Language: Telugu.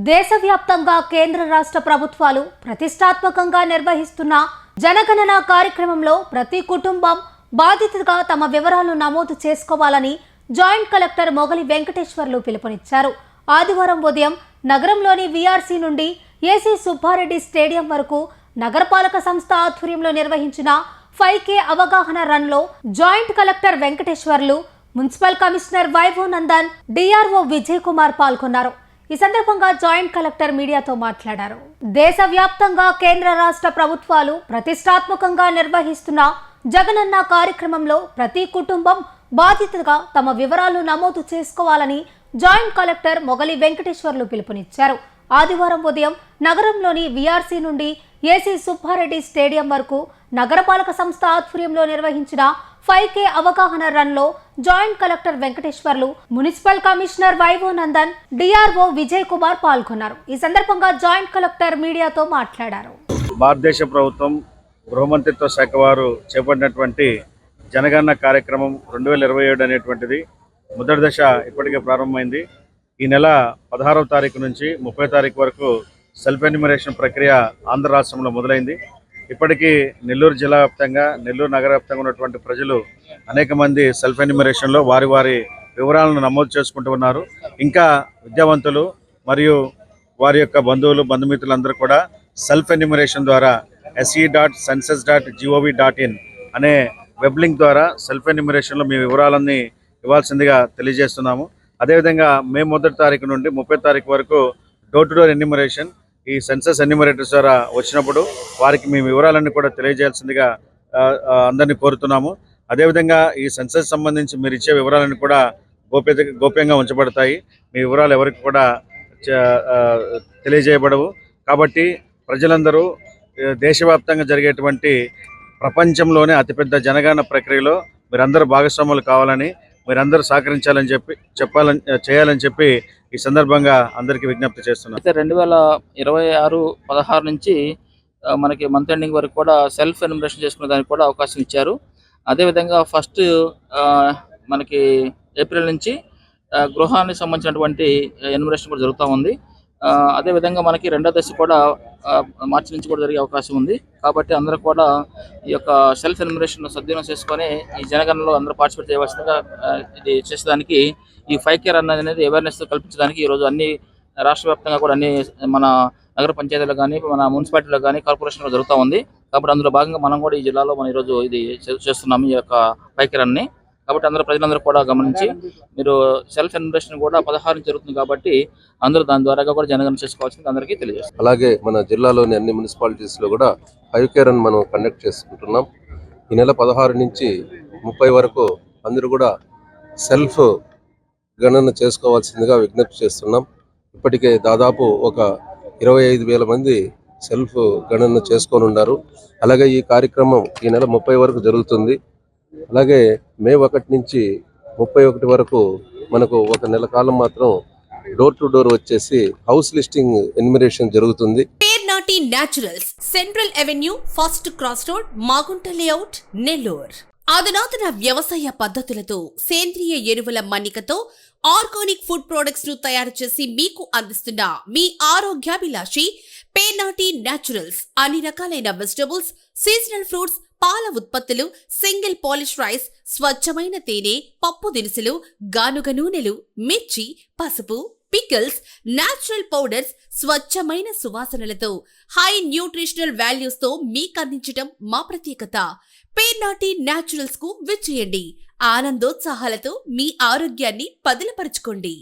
దేశవ్యాప్తంగా కేంద్ర రాష్ట్ర ప్రభుత్వాలు ప్రతిష్టాత్మకంగా నిర్వహిస్తున్న జనగణన కార్యక్రమంలో ప్రతి కుటుంబం బాధితులుగా తమ వివరాలను నమోదు చేసుకోవాలని జాయింట్ కలెక్టర్ మొగలి వెంకటేశ్వర్లు పిలుపునిచ్చారు. ఆదివారం ఉదయం నగరంలోని వీఆర్సీ నుండి ఏసీ సుబ్బారెడ్డి స్టేడియం వరకు నగరపాలక సంస్థ ఆధ్వర్యంలో నిర్వహించిన 5K అవగాహన రన్లో joint collector Venkateswarlu, municipal commissioner Vaibhav Nandan, D R O Vijay Kumar పాల్గొన్నారు. ఈ సందర్భంగా జాయింట్ కలెక్టర్ మీడియాతో మాట్లాడారు. దేశవ్యాప్తంగా కేంద్ర రాష్ట్ర ప్రభుత్వాలు ప్రతిష్టాత్మకంగా నిర్వహిస్తున్న జగనన్న కార్యక్రమంలో ప్రతి కుటుంబం బాధితులుగా తమ వివరాలను నమోదు చేసుకోవాలని జాయింట్ కలెక్టర్ మొగలి వెంకటేశ్వర్లు పిలుపునిచ్చారు. ఆదివారం ఉదయం నగరంలోని వీఆర్సీ నుండి ఏసీ సుబ్బారెడ్డి స్టేడియం వరకు నగరపాలక సంస్థ ఆధ్వర్యంలో నిర్వహించిన 5K అవగాహన రన్లో joint collector Venkateswarlu, municipal commissioner Vaibhav Nandan, D R O Vijay Kumar పాల్గొన్నారు. ఈ సందర్భంగా జాయింట్ కలెక్టర్ మీడియాతో మాట్లాడారు. భారతదేశ ప్రభుత్వం గృహమంత్రిత్వ శాఖ వారు చేపట్టినటువంటి జనగణన కార్యక్రమం 2027 అనేటువంటిది మొదటి దశ ఇప్పటికే ప్రారంభమైంది. ఈ నెల 16వ తారీఖు నుంచి 30వ తారీఖు వరకు సెల్ఫ్ ఎన్యూమరేషన్ ప్రక్రియ ఆంధ్ర రాష్ట్రంలో మొదలైంది. ఇప్పటికీ నెల్లూరు జిల్లా వ్యాప్తంగా, నెల్లూరు నగర వ్యాప్తంగా ఉన్నటువంటి ప్రజలు అనేక మంది సెల్ఫ్ ఎన్యూమరేషన్లో వారి వారి వివరాలను నమోదు చేసుకుంటూ ఉన్నారు. ఇంకా విద్యావంతులు మరియు వారి యొక్క బంధువులు, బంధుమిత్రులందరూ కూడా సెల్ఫ్ ఎన్యూమరేషన్ ద్వారా se.census.gov.in అనే వెబ్ లింక్ ద్వారా సెల్ఫ్ ఎన్యూమరేషన్లో మీ వివరాలన్నీ ఇవ్వాల్సిందిగా తెలియజేస్తున్నాము. అదేవిధంగా మే 1వ తారీఖు నుండి 30వ తారీఖు వరకు డోర్ టు డోర్ ఎన్యూమరేషన్ ఈ సెన్సస్ ఎన్యూమరేటర్స్ ద్వారా వచ్చినప్పుడు వారికి మీ వివరాలన్నీ కూడా తెలియజేయాల్సిందిగా అందరినీ కోరుతున్నాము. అదేవిధంగా ఈ సెన్సస్ సంబంధించి మీరు ఇచ్చే వివరాలన్నీ కూడా గోప్యంగా ఉంచబడతాయి. మీ వివరాలు ఎవరికి కూడా తెలియజేయబడవు. కాబట్టి ప్రజలందరూ దేశవ్యాప్తంగా జరిగేటువంటి ప్రపంచంలోనే అతిపెద్ద జనగణన ప్రక్రియలో మీరందరూ భాగస్వాములు కావాలని, మీరందరూ సహకరించాలని చేయాలని చెప్పి ఈ సందర్భంగా అందరికీ విజ్ఞప్తి చేస్తున్నాం. అయితే 2026-16 నుంచి మనకి మంత్ ఎండింగ్ వరకు కూడా సెల్ఫ్ ఎన్యూమరేషన్ చేసుకునే దానికి కూడా అవకాశం ఇచ్చారు. అదేవిధంగా ఫస్ట్ మనకి ఏప్రిల్ నుంచి గృహానికి సంబంధించినటువంటి ఎన్యూమరేషన్ కూడా జరుగుతూ ఉంది. అదేవిధంగా మనకి రెండో దశ కూడా మార్చి నుంచి కూడా జరిగే అవకాశం ఉంది. కాబట్టి అందరూ కూడా ఈ యొక్క సెల్ఫ్ ఎన్యూమరేషన్ సద్వినియోగం చేసుకొని ఈ జనగణనలో అందరూ పార్టిసిపేట్ చేయవలసిందిగా ఇది చేసేదానికి ఈ 5K రన్ అనేది అవేర్నెస్ కల్పించడానికి ఈరోజు అన్ని రాష్ట్ర వ్యాప్తంగా కూడా అన్ని మన నగర పంచాయతీలు కానీ, మన మున్సిపాలిటీలో కానీ, కార్పొరేషన్లో జరుగుతూ ఉంది. కాబట్టి అందులో భాగంగా మనం కూడా ఈ జిల్లాలో మనం ఈరోజు ఇది చేస్తున్నాము, ఈ యొక్క 5K రన్ని. కాబట్టి అందరూ ప్రజలందరూ కూడా గమనించి మీరు సెల్ఫ్ ఎన్యూమరేషన్ కూడా 16 నుంచి జరుగుతుంది. కాబట్టి అందరూ దాని ద్వారా కూడా జనగణన చేసుకోవాల్సింది అందరికీ తెలియజేస్తారు. అలాగే మన జిల్లాలోని అన్ని మున్సిపాలిటీస్లో కూడా 5K రన్ మనం కండక్ట్ చేసుకుంటున్నాం. ఈ నెల 16 నుంచి 30 వరకు అందరూ కూడా సెల్ఫ్ గణన చేసుకోవాల్సిందిగా విజ్ఞప్తి చేస్తున్నాం. ఇప్పటికే దాదాపు ఒక 25,000 మంది సెల్ఫ్ గణన చేసుకొని ఉన్నారు. అలాగే ఈ కార్యక్రమం ఈ నెల 30 వరకు జరుగుతుంది. అలాగే మే 1 నుంచి 31 వరకు మనకు ఒక నెల కాలం మాత్రం డోర్ టు డోర్ వచ్చేసి హౌస్ లిస్టింగ్ ఎన్యూమరేషన్ జరుగుతుంది. Pernati naturals, central avenue, first cross road, Magunta layout, Nellore. అధునాతన వ్యవసాయ పద్ధతులతో, సేంద్రియ ఎరువుల మన్నికతో ఆర్గానిక్ ఫుడ్ ప్రొడక్ట్స్ ను తయారు చేసి మీకు అందిస్తున్న మీ ఆరోగ్యాభిలాషి పేర్నాటి న్యాచురల్స్. అన్ని రకాలైన వెజిటబుల్స్, సీజనల్ ఫ్రూట్స్, పాల ఉత్పత్తులు, సింగిల్ పాలిష్ రైస్, స్వచ్ఛమైన తేనె, పప్పు దినుసులు, గానుగ నూనెలు, మిర్చి, పసుపు, పికిల్స్, నేచురల్ పౌడర్స్, స్వచ్ఛమైన సువాసనలతో, హై న్యూట్రిషనల్ వాల్యూస్ తో మీకు అందించడం మా ప్రత్యేకత. పేర్నాటి న్యాచురల్స్ కు విచ్చేయండి. ఆనందోత్సాహాలతో మీ ఆరోగ్యాన్ని పదిలపరచుకోండి.